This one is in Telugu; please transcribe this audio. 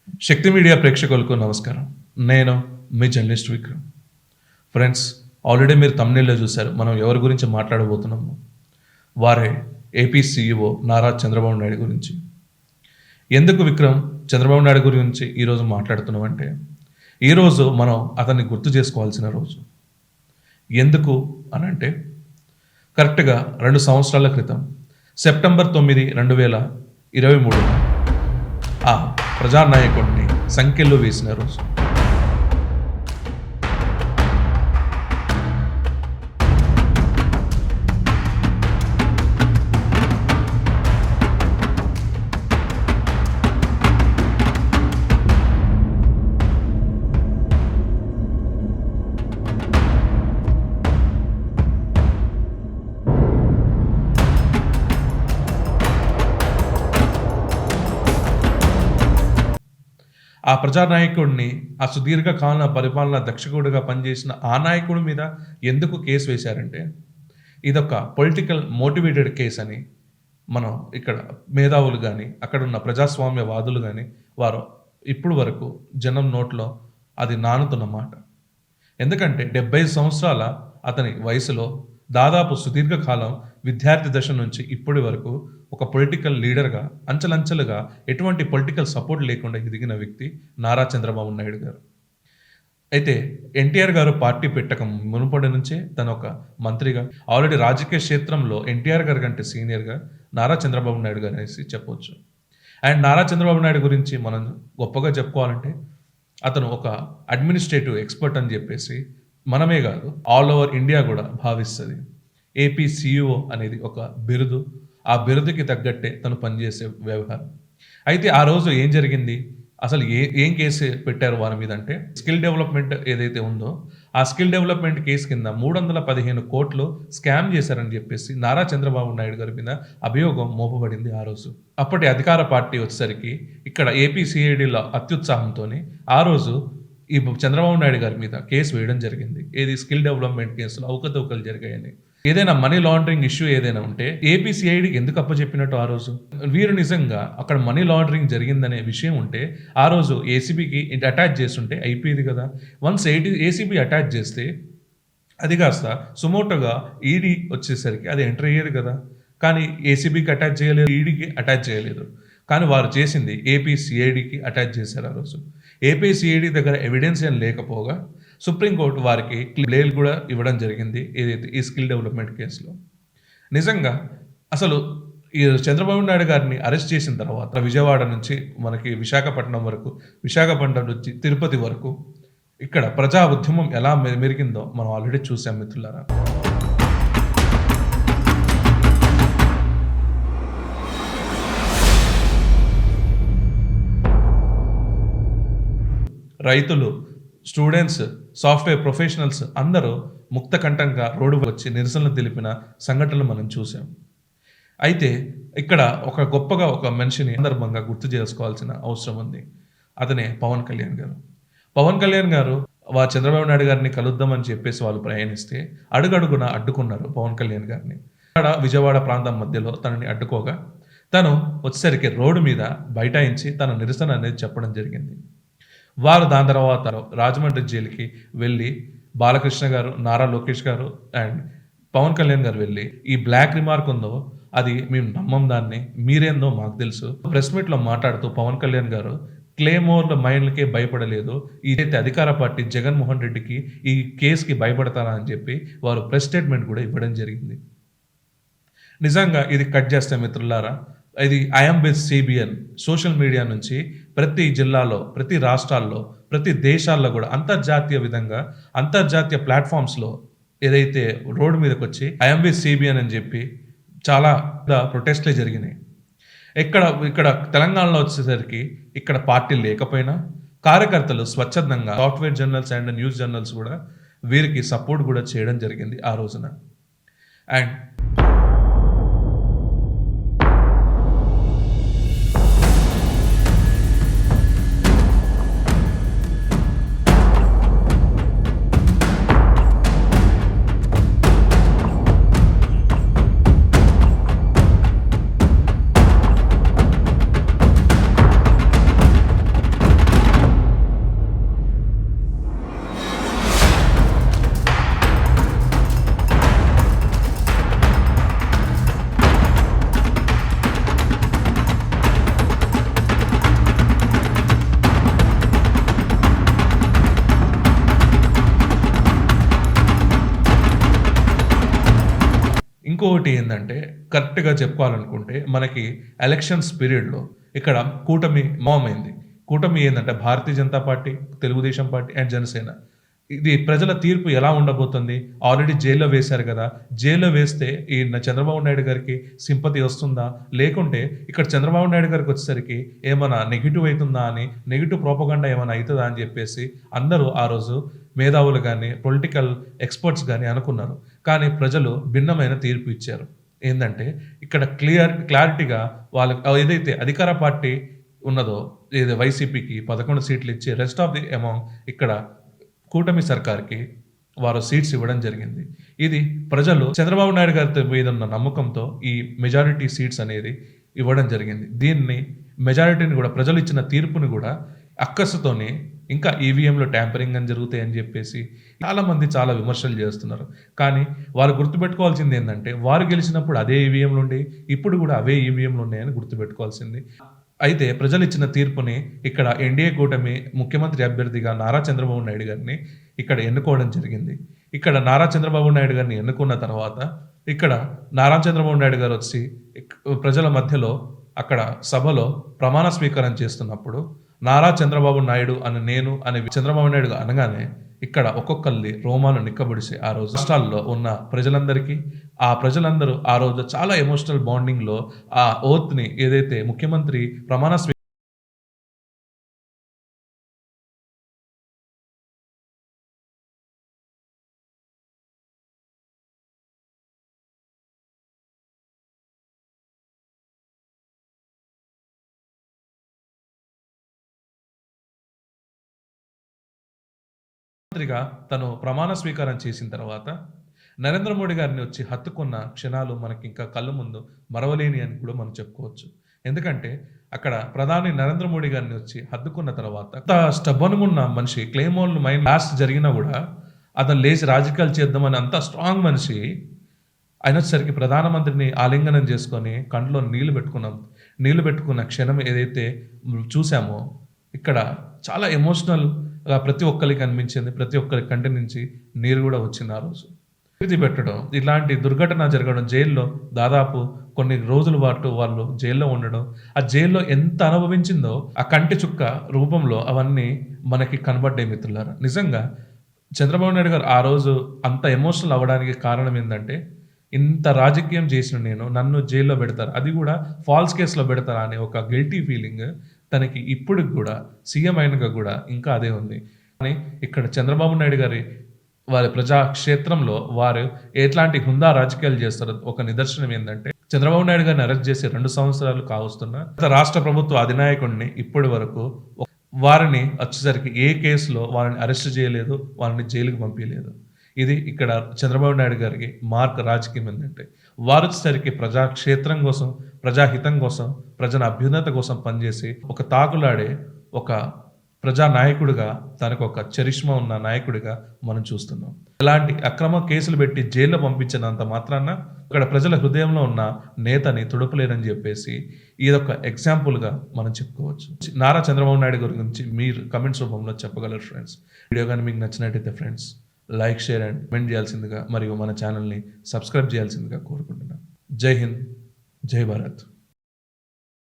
శక్తి మీడియా ప్రేక్షకులకు నమస్కారం. నేను మీ జర్నలిస్ట్ విక్రమ్. ఫ్రెండ్స్, ఆల్రెడీ మీరు థంబ్‌నెయిల్‌లో చూసారు. మనం ఎవరి గురించి మాట్లాడబోతున్నాము. వారే ఏపీ సీఈఓ నారా చంద్రబాబు నాయుడు గురించి. ఎందుకు విక్రమ్ చంద్రబాబు నాయుడు గురించి ఈరోజు మాట్లాడుతున్నామంటే, ఈరోజు మనం అతన్ని గుర్తు చేసుకోవాల్సిన రోజు. ఎందుకు అనంటే, కరెక్ట్‌గా 2 సంవత్సరాల క్రితం సెప్టెంబర్ 9, 2023 ఆ ప్రజానాయకుడిని సంకెళ్ళు వేసిన రోజు. ఆ ప్రజానాయకుడిని, ఆ సుదీర్ఘ కాల పరిపాలన దక్షకుడిగా పనిచేసిన ఆ నాయకుడి మీద ఎందుకు కేసు వేశారంటే, ఇదొక పొలిటికల్ మోటివేటెడ్ కేస్ అని మనం ఇక్కడ మేధావులు గాని, అక్కడున్న ప్రజాస్వామ్యవాదులు గాని, వారు ఇప్పుడు వరకు జనం నోట్లో అది నానుతున్న మాట. ఎందుకంటే 75 సంవత్సరాల అతని వయసులో దాదాపు సుదీర్ఘకాలం విద్యార్థి దశ నుంచి ఇప్పటి వరకు ఒక పొలిటికల్ లీడర్‌గా అంచెలంచెలుగా ఎటువంటి పొలిటికల్ సపోర్ట్ లేకుండా ఎదిగిన వ్యక్తి నారా చంద్రబాబు నాయుడు గారు. అయితే ఎన్టీఆర్ గారు పార్టీ పెట్టక మునుపటి నుంచే తను ఒక మంత్రిగా ఆల్రెడీ రాజకీయ క్షేత్రంలో ఎన్టీఆర్ గారి కంటే సీనియర్‌గా నారా చంద్రబాబు నాయుడు గారు అనేసి చెప్పొచ్చు. అండ్ నారా చంద్రబాబు నాయుడు గురించి మనం గొప్పగా చెప్పుకోవాలంటే, అతను ఒక అడ్మినిస్ట్రేటివ్ ఎక్స్‌పర్ట్ అని చెప్పేసి మనమే కాదు, ఆల్ ఓవర్ ఇండియా కూడా భావిస్తది. ఏపీ సీఈఓ అనేది ఒక బిరుదు. ఆ బిరుదుకి తగ్గట్టే తను పనిచేసే వ్యవహారం. అయితే ఆ రోజు ఏం జరిగింది? అసలు ఏం కేసు పెట్టారు వారి మీద అంటే, స్కిల్ డెవలప్‌మెంట్ ఏదైతే ఉందో, ఆ స్కిల్ డెవలప్‌మెంట్ కేసు కింద 315,00,00,000 స్కామ్ చేశారని చెప్పేసి నారా చంద్రబాబు నాయుడు గారి మీద అభియోగం మోపబడింది ఆ రోజు. అప్పటి అధికార పార్టీ వచ్చేసరికి ఇక్కడ ఏపీ సీఐడీల అత్యుత్సాహంతోని ఆ రోజు ఈ చంద్రబాబు నాయుడు గారి మీద కేసు వేయడం జరిగింది. ఏది స్కిల్ డెవలప్‌మెంట్ కేసులో అవకతవకలు జరిగాయని. ఏదైనా మనీ లాండరింగ్ ఇష్యూ ఏదైనా ఉంటే ఏపీ సీఐడీకి ఎందుకు అప్పచెప్పినట్టు ఆ రోజు? వీరు నిజంగా అక్కడ మనీ లాండరింగ్ జరిగిందనే విషయం ఉంటే ఆ రోజు ఏసీబీకి అటాచ్ చేస్తుంటే అయిపోయేది కదా! వన్స్ ఏసీబీ అటాచ్ చేస్తే అది కాస్త సుమోటోగా ఈడీ వచ్చేసరికి అది ఎంటర్ అయ్యేది కదా! కానీ ఏసీబీకి అటాచ్ చేయలేదు, ఈడీకి అటాచ్ చేయలేదు. కానీ వారు చేసింది ఏపీ సీఐడీకి అటాచ్ చేశారు ఆ రోజు. ఏపీ సీఐడీ దగ్గర ఎవిడెన్స్ ఏం లేకపోగా సుప్రీంకోర్టు వారికి బెయిల్ కూడా ఇవ్వడం జరిగింది. ఏదైతే ఈ స్కిల్ డెవలప్‌మెంట్ కేసులో. నిజంగా అసలు ఈ చంద్రబాబు నాయుడు గారిని అరెస్ట్ చేసిన తర్వాత విజయవాడ నుంచి మనకి విశాఖపట్నం వరకు, విశాఖపట్నం నుంచి తిరుపతి వరకు ఇక్కడ ప్రజా ఉద్యమం ఎలా మెరిగిందో మనం ఆల్రెడీ చూసాం మిత్రులారా. రైతులు, స్టూడెంట్స్, సాఫ్ట్‌వేర్ ప్రొఫెషనల్స్ అందరూ ముక్తకంఠంగా రోడ్డుకి వచ్చి నిరసనలు తెలిపిన సంఘటనలు మనం చూసాం. అయితే ఇక్కడ గొప్పగా ఒక మనిషిని సందర్భంగా గుర్తు చేసుకోవాల్సిన అవసరం ఉంది. అతనే పవన్ కళ్యాణ్ గారు. పవన్ కళ్యాణ్ గారు చంద్రబాబు నాయుడు గారిని కలుద్దామని చెప్పేసి వాళ్ళు ప్రయాణిస్తే అడుగడుగునా అడ్డుకున్నారు పవన్ కళ్యాణ్ గారిని. విజయవాడ ప్రాంతం మధ్యలో తనని అడ్డుకోగా తను వచ్చేసరికి రోడ్డు మీద బైఠాయించి తన నిరసన అనేది చెప్పడం జరిగింది. వారు దాని తర్వాత రాజమండ్రి జైలుకి వెళ్ళి బాలకృష్ణ గారు, నారా లోకేష్ గారు అండ్ పవన్ కళ్యాణ్ గారు వెళ్ళి ఈ బ్లాక్ రిమార్క్ ఉందో అది మేము నమ్మం, దాన్ని మీరేందో మాకు తెలుసు. ప్రెస్ మీట్‌లో మాట్లాడుతూ పవన్ కళ్యాణ్ గారు క్లేమోర్ల మైండ్‌లకే భయపడలేదు, ఇదైతే అధికార పార్టీ జగన్మోహన్ రెడ్డికి ఈ కేసుకి భయపడతారా అని చెప్పి వారు ప్రెస్ స్టేట్మెంట్ కూడా ఇవ్వడం జరిగింది. నిజంగా ఇది కట్ చేస్తే మిత్రులారా, ఇది I'm with CBN social media నుంచి ప్రతి జిల్లాలో, ప్రతి రాష్ట్రాల్లో, ప్రతి దేశాల్లో కూడా అంతర్జాతీయ విధంగా అంతర్జాతీయ ప్లాట్‌ఫామ్స్‌లో ఏదైతే రోడ్డు మీదకొచ్చి ఐఎమ్ విత్ సిబిఎన్ అని చెప్పి చాలా ప్రొటెస్ట్‌లే జరిగినాయి. ఇక్కడ తెలంగాణలో వచ్చేసరికి ఇక్కడ పార్టీ లేకపోయినా కార్యకర్తలు స్వచ్ఛందంగా software journals and news journals కూడా వీరికి సపోర్ట్ కూడా చేయడం జరిగింది ఆ రోజున. అండ్ ఇంకొకటి ఏందంటే కరెక్ట్‌గా చెప్పుకోవాలనుకుంటే మనకి ఎలక్షన్స్ పీరియడ్‌లో ఇక్కడ కూటమి అయింది. కూటమి ఏందంటే Bharatiya Janata party, Telugu Desam party and Janasena. ఇది ప్రజల తీర్పు ఎలా ఉండబోతుంది? ఆల్రెడీ జైల్‌లో వేశారు గదా! జైల్‌లో వేస్తే చంద్రబాబు నాయుడు గారికి సింపతి వస్తుందా? లేకుంటే ఇక్కడ చంద్రబాబు నాయుడు గారికొచ్చేసరికి ఏమన్నా నెగెటివ్ అయితుందా అని, నెగెటివ్ ప్రొపగండా ఏమన్నా అయితదా అని జెప్పేసి అందరూ ఆ రోజు మేధావులు గాని, పొలిటికల్ ఎక్స్‌పర్ట్స్ గాని అనుకున్నారు. కానీ ప్రజలు భిన్నమైన తీర్పు ఇచ్చారు. ఏందంటే ఇక్కడ క్లారిటీగా వాళ్ళకి ఏదైతే అధికార పార్టీ ఉన్నదో, ఏదో వైసీపీకి 11 సీట్లు ఇచ్చి రెస్ట్ ఆఫ్ ది అమౌంట్ ఇక్కడ కూటమి సర్కార్‌కి వారు సీట్స్ ఇవ్వడం జరిగింది. ఇది ప్రజలు చంద్రబాబు నాయుడు గారితో మీద ఉన్న నమ్మకంతో ఈ మెజారిటీ సీట్స్ అనేది ఇవ్వడం జరిగింది. దీన్ని మెజారిటీని గూడా ప్రజలు ఇచ్చిన తీర్పుని గూడా అక్కసుతోని ఇంకా ఈవీఎంలో ట్యాంపరింగ్ అని జరుగుతాయని జెప్పేసి చాలామంది చాలా విమర్శలు జేస్తున్నారు. కానీ వాళ్ళు గుర్తుపెట్టుకోవాల్సిందేందంటే వారు గెలిచినప్పుడు అదే ఈవీఎంలుండేయి. ఇప్పుడు గూడా అవే ఈవీఎంలున్నాయని గుర్తుపెట్టుకోవాల్సింది. అయితే ప్రజలిచ్చిన తీర్పుని ఇక్కడ ఎన్‌డీఏ కూటమి ముఖ్యమంత్రి అభ్యర్థిగా నారా చంద్రబాబు నాయుడు గారిని ఇక్కడ ఎన్నుకోవడం జరిగింది. ఇక్కడ నారా చంద్రబాబు నాయుడు గారిని ఎన్నుకున్న తర్వాత ఇక్కడ నారా చంద్రబాబు నాయుడు గారొచ్చి ప్రజల మధ్యలో అక్కడ సభలో ప్రమాణ స్వీకారం చేస్తున్నప్పుడు నారా చంద్రబాబు నాయుడు అని చంద్రబాబు నాయుడు అనగానే ఇక్కడ ఒక్కొక్కళ్ళది రోమాలు నిక్కబొడిసి ఆ రోజు రాష్ట్రాల్లో ఉన్న ప్రజలందరికీ ఆ ప్రజలందరూ ఆ రోజు చాలా ఎమోషనల్ బాండింగ్‌లో ఆ ఓత్‌ని ఏదైతే ముఖ్యమంత్రి ప్రమాణ ముఖ్యమంత్రిగా తను ప్రమాణ స్వీకారం చేసిన తర్వాత నరేంద్ర మోడీ గారిని వచ్చి హత్తుకున్న క్షణాలు మనకింకా కళ్ళ ముందు మరవలేని అని కూడా మనం చెప్పుకోవచ్చు. ఎందుకంటే అక్కడ ప్రధాని నరేంద్ర మోడీ గారిని వచ్చి హత్తుకున్న తర్వాత అంత స్టబ్బన్‌గున్న మనిషి క్లెయిమోర్ మైండ్ బ్లాస్ట్ జరిగినా గూడా అతను లేచి రాజకీయాలు చేద్దామని అంత స్ట్రాంగ్ మనిషి అయినొచ్చేసరికి ప్రధానమంత్రిని ఆలింగనం చేసుకొని కంట్లో నీళ్లు పెట్టుకున్న క్షణం ఏదైతే చూసామో ఇక్కడ చాలా ఎమోషనల్‌గా ప్రతి ఒక్కళ్ళకి అనిపించింది. ప్రతి ఒక్కరి కంటి నుంచి నీరు గూడా వచ్చింది ఆ రోజు. ఇది పెట్టడం, ఇలాంటి దుర్ఘటన జరగడం, జైల్‌లో దాదాపు కొన్ని రోజుల పాటు వాళ్ళు జైల్‌లో ఉండడం, ఆ జైల్‌లో ఎంత అనుభవించిందో ఆ కంటి చుక్క రూపంలో అవన్నీ మనకి కనబడ్డాయి మిత్రులారా. నిజంగా చంద్రబాబు నాయుడు గారు ఆ రోజు అంత ఎమోషనల్ అవ్వడానికి కారణం ఏందంటే, ఇంత రాజకీయం చేసిన నన్ను జైల్‌లో పెడతారు. అది గూడా ఫాల్స్ కేస్‌లో పెడతారా అనే ఒక గిల్టీ ఫీలింగ్ తనకి ఇప్పటికి గూడా సీఎం అయినాక గూడా ఇంకా అదే ఉంది. కానీ ఇక్కడ చంద్రబాబు నాయుడు గారి వారి ప్రజాక్షేత్రంలో వారు ఎట్లాంటి హుందా రాజకీయాలు చేస్తారో ఒక నిదర్శనం ఏందంటే, చంద్రబాబు నాయుడు గారిని అరెస్ట్ చేసి 2 సంవత్సరాలు కావస్తున్నా రాష్ట్ర ప్రభుత్వ అధినాయకుడిని ఇప్పటి వరకు వారిని వచ్చేసరికి ఏ కేసులో వారిని అరెస్ట్ చేయలేదు, వారిని జైలుకి పంపియలేదు. ఇది ఇక్కడ చంద్రబాబు నాయుడు గారికి మార్క్ రాజకీయం ఏందంటే, వారు వచ్చేసరికి ప్రజాక్షేత్రం కోసం, ప్రజాహితం కోసం, ప్రజల అభ్యున్నత కోసం పనిచేసి ఒక తాకులాడే ఒక ప్రజానాయకుడిగా తనకొక చరిష్మా ఉన్న నాయకుడిగా మనం చూస్తున్నాం. ఇలాంటి అక్రమ కేసులు పెట్టి జైల్లో పంపించినంత మాత్రాన ఇక్కడ ప్రజల హృదయంలో ఉన్న నేతని తుడపలేరని చెప్పేసి ఇదొక ఎగ్జాంపుల్‌గా మనం చెప్పుకోవచ్చు. నారా చంద్రబాబు నాయుడు గారి గురించి మీరు కామెంట్స్ రూపంలో చెప్పగలరు ఫ్రెండ్స్. వీడియో గాని మీకు నచ్చినట్టయితే friends like, share and comment చేయాల్సిందిగా మరియు మన ఛానల్‌ని సబ్స్క్రైబ్ చేయాల్సిందిగా కోరుకుంటున్నాను. జై హింద్, జై భారత్.